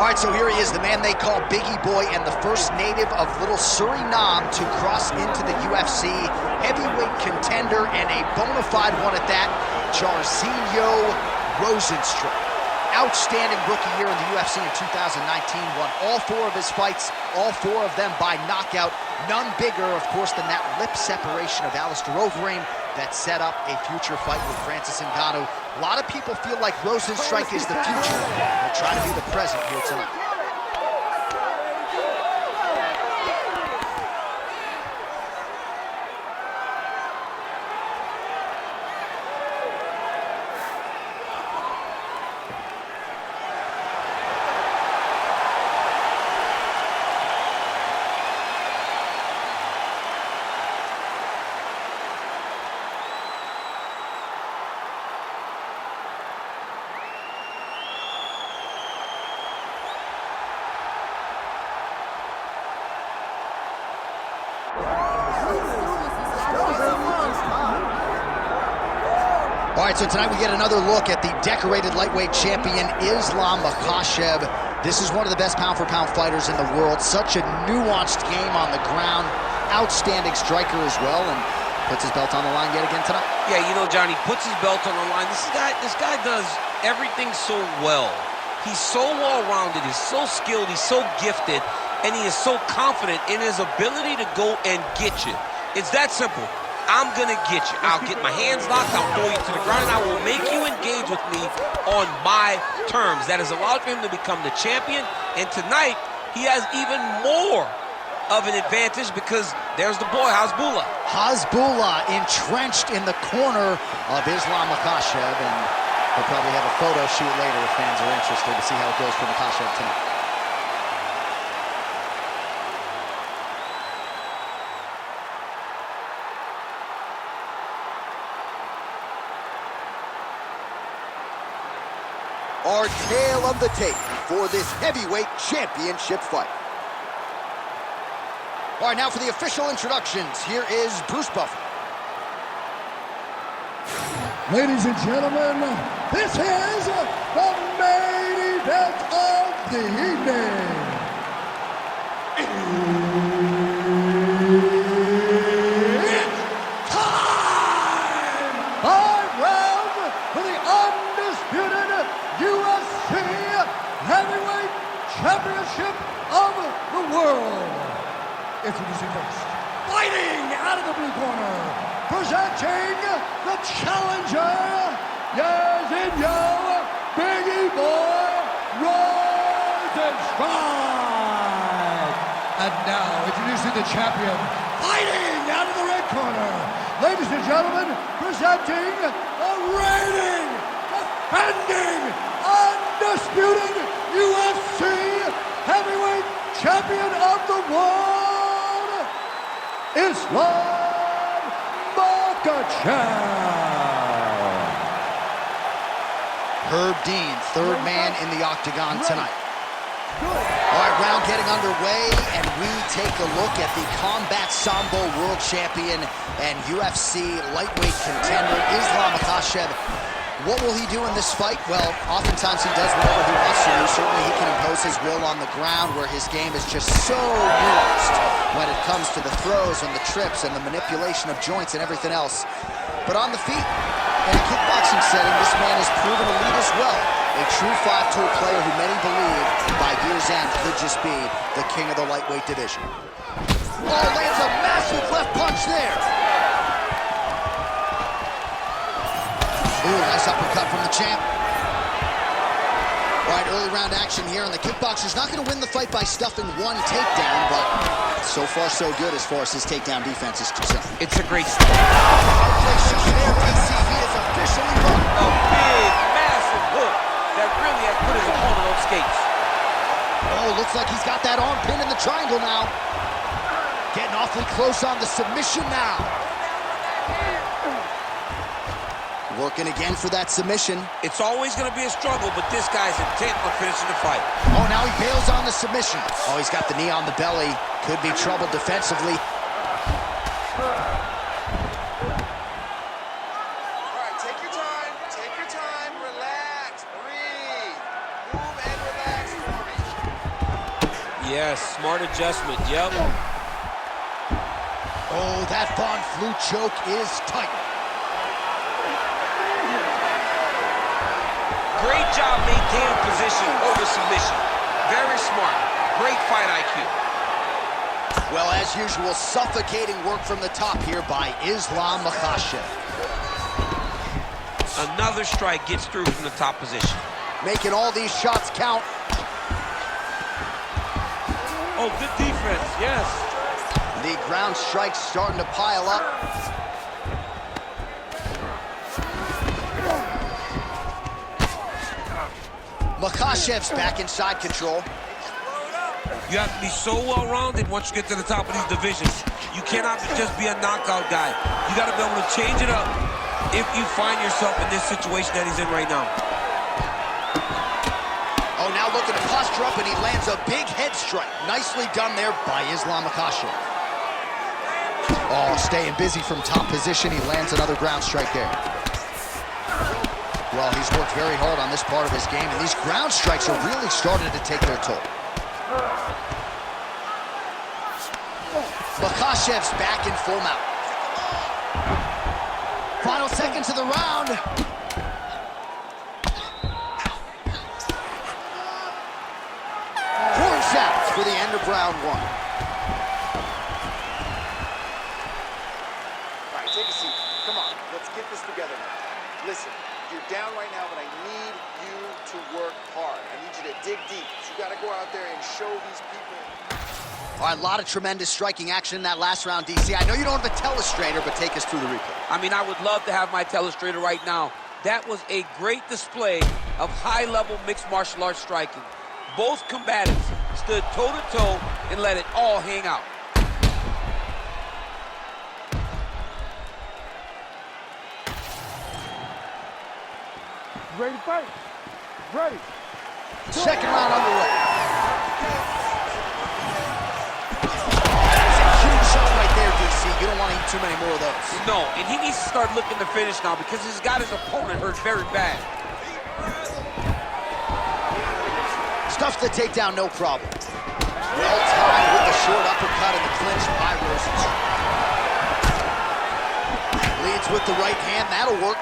All right, so here he is, the man they call Biggie Boy and the first native of little Suriname to cross into the UFC. Heavyweight contender and a bona fide one at that, Jairzinho Rozenstruik. Outstanding rookie year in the UFC in 2019, won all 4 of his fights, all 4 of them by knockout. None bigger, of course, than that lip separation of Alistair Overeem that set up a future fight with Francis Ngannou. A lot of people feel like Rozenstruik is the future. We'll try to be the present here tonight. All right, so tonight we get another look at the decorated lightweight champion, Islam Makhachev. This is one of the best pound-for-pound fighters in the world. Such a nuanced game on the ground. Outstanding striker as well, and puts his belt on the line yet again tonight. Yeah, you know, Johnny, puts his belt on the line. This guy does everything so well. He's so well-rounded, he's so skilled, he's so gifted, and he is so confident in his ability to go and get you. It's that simple. I'm gonna get you. I'll get my hands locked, I'll throw you to the ground, and I will make you engage with me on my terms. That has allowed him to become the champion, and tonight, he has even more of an advantage because there's the boy, Hasbullah. Hasbullah entrenched in the corner of Islam Makhachev, and we'll probably have a photo shoot later if fans are interested to see how it goes for Makhachev tonight. Our tale of the tape for this heavyweight championship fight. All right, now for the official introductions, here is Bruce Buffer. Ladies and gentlemen, this is the main event of the evening. It's time! 5 rounds for the undisputed UFC Heavyweight Championship of the world. Introducing first, fighting out of the blue corner, presenting the challenger, Jairzinho Biggie Boy Rozenstruik. And now, introducing the champion, fighting out of the red corner, ladies and gentlemen, presenting the reigning, defending, undisputed UFC Heavyweight Champion of the world, Islam Makhachev. Herb Dean, third man in the octagon tonight. All right, round getting underway, and we take a look at the Combat Sambo World Champion and UFC lightweight contender, Islam Makhachev. What will he do in this fight? Well, oftentimes he does whatever he wants to do. Certainly he can impose his will on the ground, where his game is just so nuanced when it comes to the throws and the trips and the manipulation of joints and everything else. But on the feet, in a kickboxing setting, this man has proven elite as well. A true 5-tool player who many believe by year's end could just be the king of the lightweight division. Oh, lands a massive left punch there. Ooh, nice uppercut from the champ. All right, early round action here, and the kickboxer's not going to win the fight by stuffing one takedown, but so far so good as far as his takedown defense is concerned. It's a great start. There, DC, he is officially hooked. A big, massive hook that really has put his opponent on skates. Oh, looks like he's got that arm pin in the triangle now. Getting awfully close on the submission now. Working again for that submission. It's always going to be a struggle, but this guy's intent on finishing the fight. Oh, now he bails on the submission. Oh, he's got the knee on the belly. Could be trouble defensively. All right, take your time, relax, breathe, move and relax. Yes, smart adjustment, yep. Oh, that Von Flue choke is tight. Great job maintaining position over submission. Very smart. Great fight IQ. Well, as usual, suffocating work from the top here by Islam Makhachev. Another strike gets through from the top position. Making all these shots count. Oh, good defense, yes. The ground strikes starting to pile up. Makhachev's back inside control. You have to be so well-rounded once you get to the top of these divisions. You cannot just be a knockout guy. You got to be able to change it up if you find yourself in this situation that he's in right now. Oh, now looking to posture up, and he lands a big head strike. Nicely done there by Islam Makhachev. Oh, staying busy from top position. He lands another ground strike there. Well, he's worked very hard on this part of his game, and these ground strikes are really starting to take their toll. Makhachev's back in full mount. Final seconds of the round. Horn sounds for the end of round one. All right, take a seat. Come on, let's get this together now. Listen, you're down right now, but I need you to work hard. I need you to dig deep. You got to go out there and show these people. All right, a lot of tremendous striking action in that last round, DC. I know you don't have a telestrator, but take us through the replay. I mean, I would love to have my telestrator right now. That was a great display of high-level mixed martial arts striking. Both combatants stood toe-to-toe and let it all hang out. Ready to fight? Ready. Second round underway. That's a huge shot right there, DC. You don't want to eat too many more of those. No, and he needs to start looking to finish now because he's got his opponent hurt very bad. Stuffs the takedown, no problem. Well timed with the short uppercut and the clinch by Rozenstruik. Leads with the right hand, that'll work.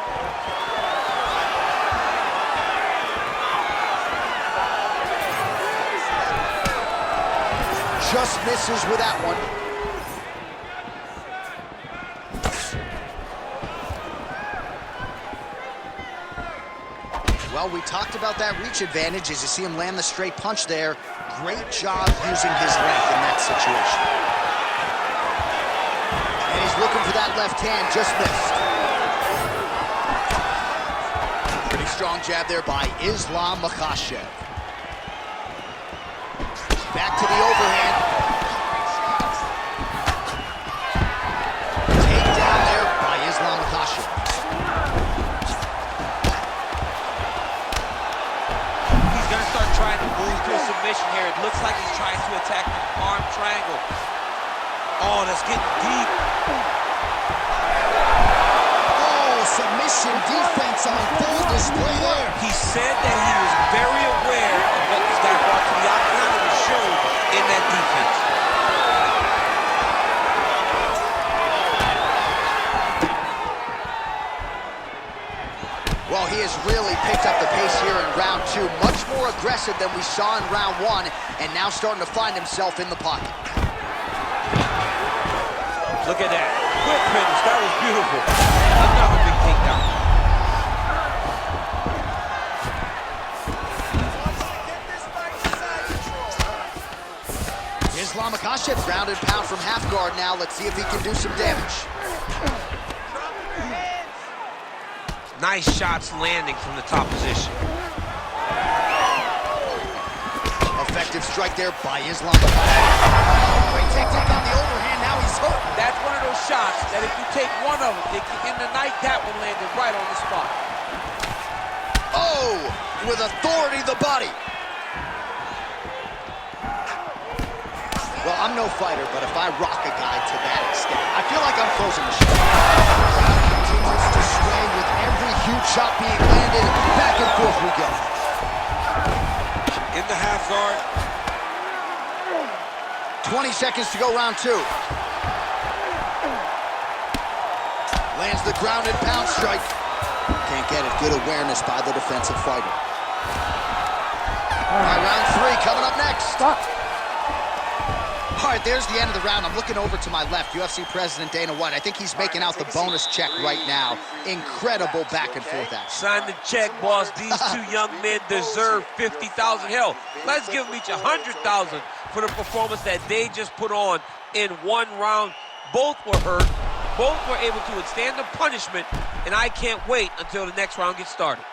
Just misses with that one. Well, we talked about that reach advantage as you see him land the straight punch there. Great job using his length in that situation. And he's looking for that left hand, just missed. Pretty strong jab there by Islam Makhachev. Back to the overhand. Takedown there by Islam Makhachev. He's going to start trying to move to a submission here. It looks like he's trying to attack the arm triangle. Oh, that's getting deep. Oh, submission defense on full display there. He said that he was very aware of what this guy brought to the octagon and it showed in that defense. Well, he has really picked up the pace here in round two. Much more aggressive than we saw in round one, and now starting to find himself in the pocket. Look at that. Quick finish. That was beautiful. Another big takedown. Islam Makhachev ground and pound from half guard now. Let's see if he can do some damage. Nice shots landing from the top position. Effective strike there by Islam Makhachev. Great technique on the overhand. Now he's hurt. That's one of those shots that if you take one of them, in the night, that one landed right on the spot. Oh, with authority the body. Well, I'm no fighter, but if I rock a guy to that extent, I feel like I'm closing the show. Crowd continues to sway with every huge shot being landed. Back and forth we go. In the half guard. 20 seconds to go, round 2. Lands the ground and pound strike. Can't get it. Good awareness by the defensive fighter. All right, round 3 coming up next. Stop. All right, there's the end of the round. I'm looking over to my left, UFC President Dana White. I think he's making out the bonus check right now. Incredible back and forth action. Sign the check, boss. These two young men deserve 50,000. Hell, let's give them each 100,000 for the performance that they just put on in one round. Both were hurt. Both were able to withstand the punishment, and I can't wait until the next round gets started.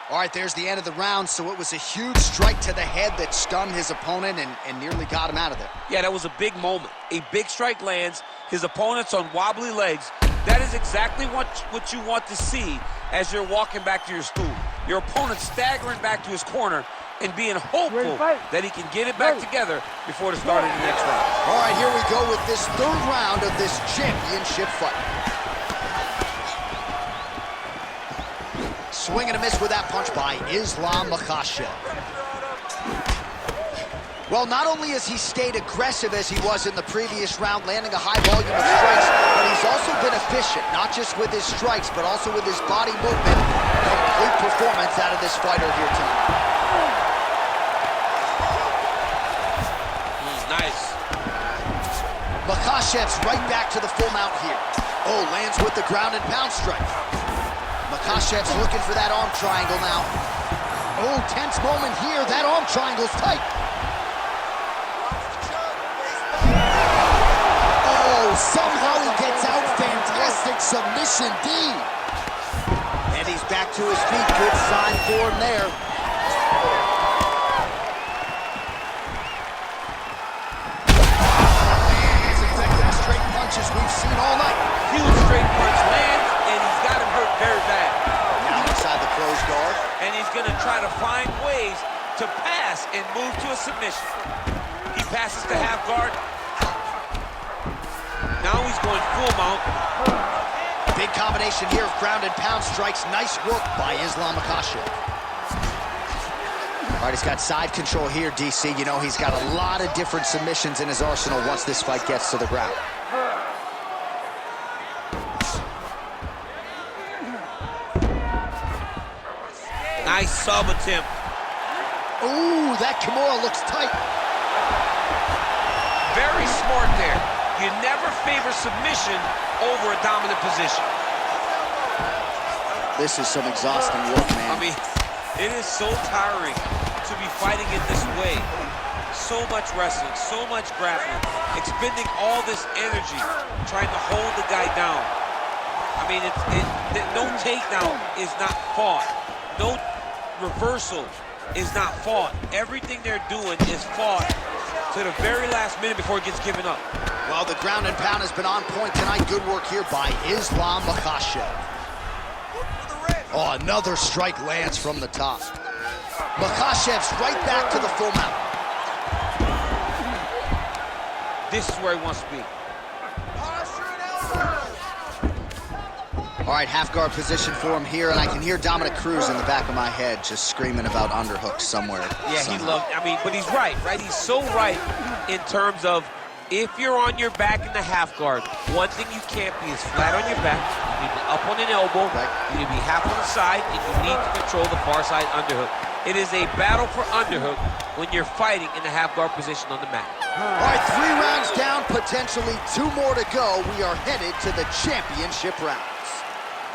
All right, there's the end of the round. So it was a huge strike to the head that stunned his opponent and nearly got him out of there. Yeah, that was a big moment. A big strike lands. His opponent's on wobbly legs. That is exactly what you want to see as you're walking back to your stool. Your opponent staggering back to his corner and being hopeful that he can get it back together before the start of the next round. All right, here we go with this 3rd round of this championship fight. Swing and a miss with that punch by Islam Makhachev. Well, not only has he stayed aggressive as he was in the previous round, landing a high volume of strikes, but he's also been efficient, not just with his strikes, but also with his body movement. Complete performance out of this fighter here tonight. Nice. Makhachev's right back to the full mount here. Oh, lands with the ground and pound strike. Makhachev's looking for that arm triangle now. Oh, tense moment here. That arm triangle's tight. Oh, somehow he gets out. Fantastic submission D. And he's back to his feet. Good sign for him there. As effective as straight punches we've seen all night. Huge straight punch lands, and he's got him hurt very bad. Now inside the closed guard. And he's going to try to find ways to pass and move to a submission. He passes to half guard. Now he's going full mount. Big combination here of ground and pound strikes. Nice work by Islam Makhachev. All right, he's got side control here, DC. You know, he's got a lot of different submissions in his arsenal once this fight gets to the ground. Nice sub attempt. Ooh, that Kimura looks tight. Very smart there. You never favor submission over a dominant position. This is some exhausting work, man. I mean, it is so tiring to be fighting in this way. So much wrestling, so much grappling, expending all this energy trying to hold the guy down. I mean, no takedown is not fought. No reversal is not fought. Everything they're doing is fought to the very last minute before it gets given up. Well, the ground and pound has been on point tonight. Good work here by Islam Makhachev. Oh, another strike lands from the top. Makhachev's right back to the full mount. This is where he wants to be. All right, half guard position for him here, and I can hear Dominic Cruz in the back of my head just screaming about underhooks somewhere. Yeah, he loved, I mean, but he's right? He's so right in terms of if you're on your back in the half guard, one thing you can't be is flat on your back. You need to be up on an elbow. Right. You need to be half on the side, and you need to control the far side underhook. It is a battle for underhook when you're fighting in the half guard position on the mat. All right, 3 rounds down, potentially 2 more to go. We are headed to the championship rounds.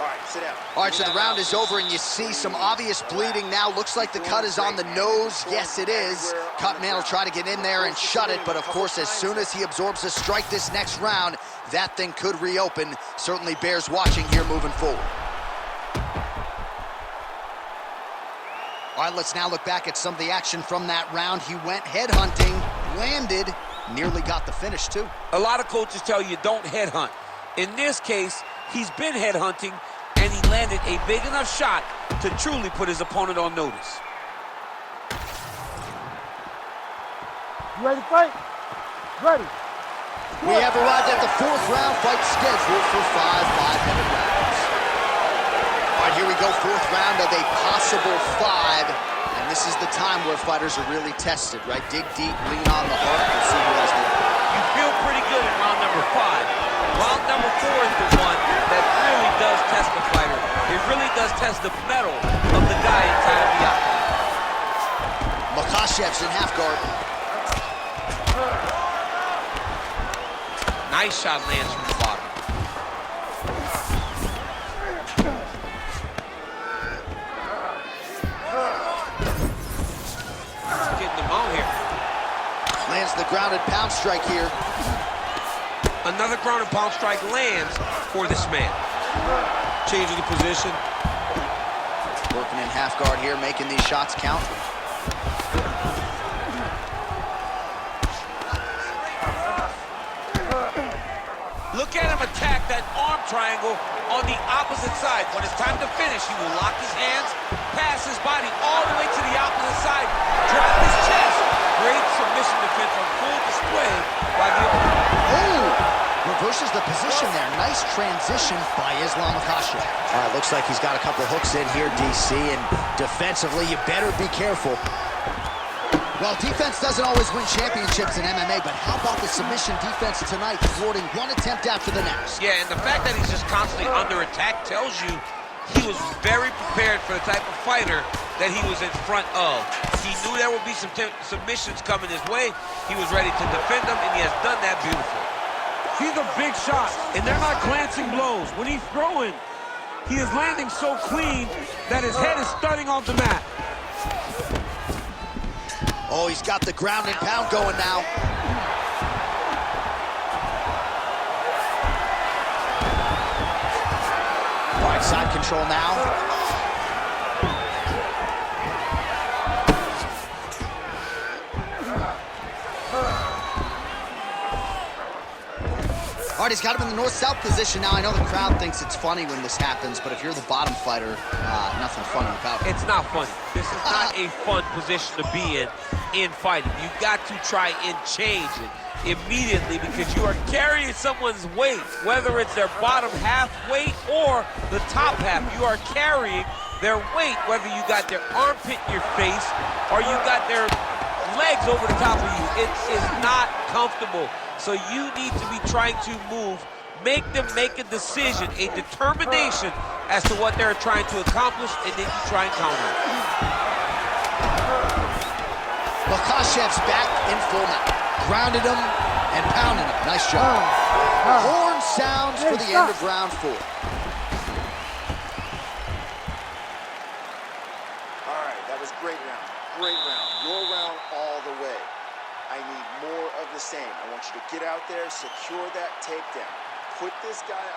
All right, sit down. All right, so the round is over, and you see some obvious bleeding now. Looks like the cut is on the nose. Yes, it is. Cutman will try to get in there and shut it, but of course, as soon as he absorbs a strike this next round, that thing could reopen. Certainly bears watching here moving forward. All right, let's now look back at some of the action from that round. He went headhunting, landed, nearly got the finish, too. A lot of coaches tell you don't headhunt. In this case, he's been headhunting, and he landed a big enough shot to truly put his opponent on notice. You ready to fight? Ready. We have arrived at the 4th round fight scheduled for 5 5-minute rounds. All right, here we go, 4th round of a possible 5. And this is the time where fighters are really tested, right? Dig deep, lean on the heart, and see who has the you feel pretty good in round number 5. Round number 4 is the one that really does test the fighter. It really does test the mettle of the guy inside of the octagon. Makhachev's in half guard. Nice shot lands from the bottom. Getting him out here. Lands the grounded pound strike here. Another ground and pound strike lands for this man. Changing the position. Working in half guard here, making these shots count. Look at him attack that arm triangle on the opposite side. When it's time to finish, he will lock his hands, pass his body all the way to the opposite side, drop his chest. Great submission defense on full display by the opponent. Oh! Reverses the position there. Nice transition by Islam Makhachev. All right, looks like he's got a couple hooks in here, DC, and defensively, you better be careful. Well, defense doesn't always win championships in MMA, but how about the submission defense tonight, thwarting one attempt after the next? Yeah, and the fact that he's just constantly under attack tells you he was very prepared for the type of fighter that he was in front of. He knew there would be some submissions coming his way. He was ready to defend them, and he has done that beautifully. He's a big shot, and they're not glancing blows. When he's throwing, he is landing so clean that his head is studding off the mat. Oh, he's got the ground and pound going now. All right, side control now. All right, he's got him in the north-south position now. I know the crowd thinks it's funny when this happens, but if you're the bottom fighter, nothing funny about it. It's not funny. This is not a fun position to be in fighting. You've got to try and change it immediately because you are carrying someone's weight, whether it's their bottom half weight or the top half. You are carrying their weight, whether you got their armpit in your face or you got their legs over the top of you. It is not comfortable. So you need to be trying to move, make them make a decision, a determination as to what they're trying to accomplish, and then you try and counter it. Makhachev's back in full mount. Grounded him and pounded him. Nice job. Horn sounds for the end of round 4. All right, that was great round. Great round. Your round all the way. I need more of the same. I want you to get out there, secure that takedown. Put this guy on him.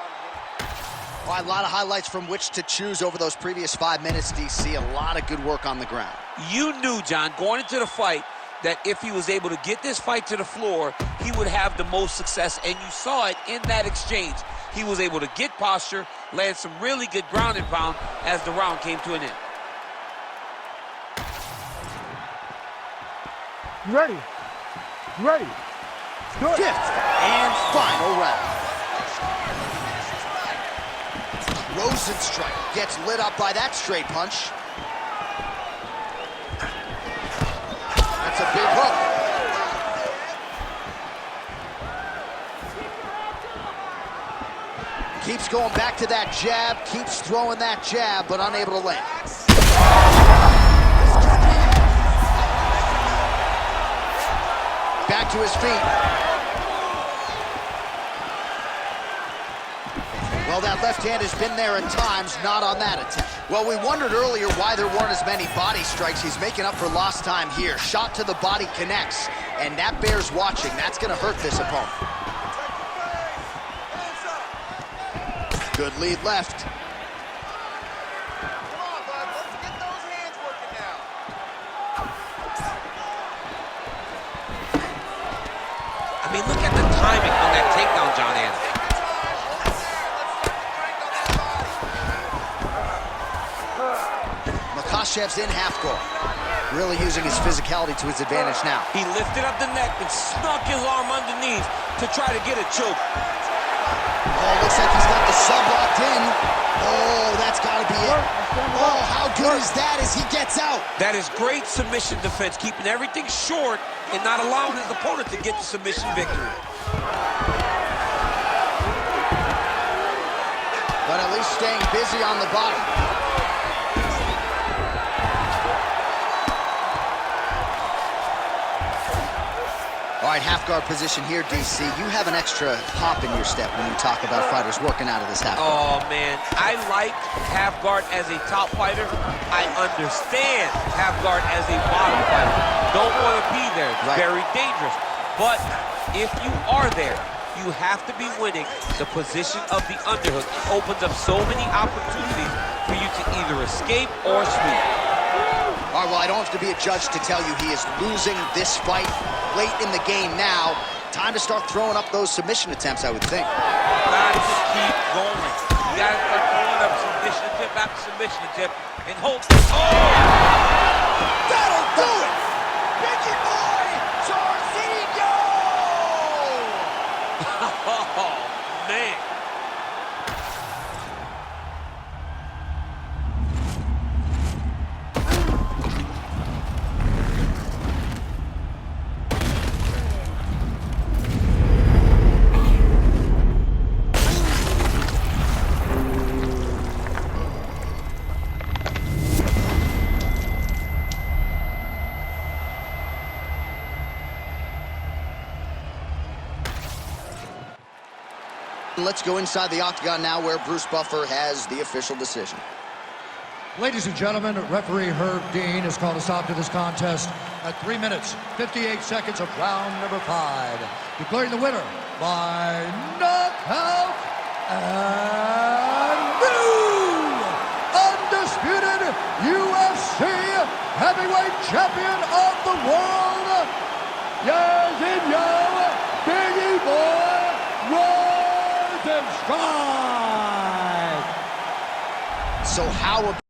All right, a lot of highlights from which to choose over those previous 5 minutes, DC. A lot of good work on the ground. You knew, John, going into the fight, that if he was able to get this fight to the floor, he would have the most success, and you saw it in that exchange. He was able to get posture, land some really good ground and pound as the round came to an end. You ready? You ready? Good. 5th and final round. Rozenstruik gets lit up by that straight punch. That's a big hook. Keeps going back to that jab, keeps throwing that jab, but unable to land. Back to his feet. Well, that left hand has been there at times, not on that attempt. Well, we wondered earlier why there weren't as many body strikes. He's making up for lost time here. Shot to the body connects, and that bears watching. That's going to hurt this opponent. Good lead left. Come on, bud. Let's get those hands working now. I mean, look at the timing on that takedown, John Anthony. Makhachev's in half guard. Really using his physicality to his advantage now. He lifted up the neck and snuck his arm underneath to try to get a choke. Oh, looks like he's got the sub locked in. Oh, that's got to be it. Oh, how good is that as he gets out? That is great submission defense, keeping everything short and not allowing his opponent to get the submission victory. staying busy on the bottom. All right, half guard position here, DC. You have an extra hop in your step when you talk about fighters working out of this half guard. Oh, man. I like half guard as a top fighter. I understand half guard as a bottom fighter. Don't want to be there. It's very dangerous. But if you are there, you have to be winning the position of the underhook. It opens up so many opportunities for you to either escape or sweep. All right, well, I don't have to be a judge to tell you he is losing this fight late in the game now. Time to start throwing up those submission attempts, I would think. Got to keep going. You got to start throwing up submission attempt after submission attempt and hold. Oh! That'll do it! Biggie boy, Jairzinho! Oh, man. Let's go inside the octagon now where Bruce Buffer has the official decision. Ladies and gentlemen, referee Herb Dean has called a stop to this contest at 3 minutes, 58 seconds of round number 5. Declaring the winner by knockout and new undisputed UFC heavyweight champion of the world, Jairzinho Biggie Boy Rozenstruik. So how are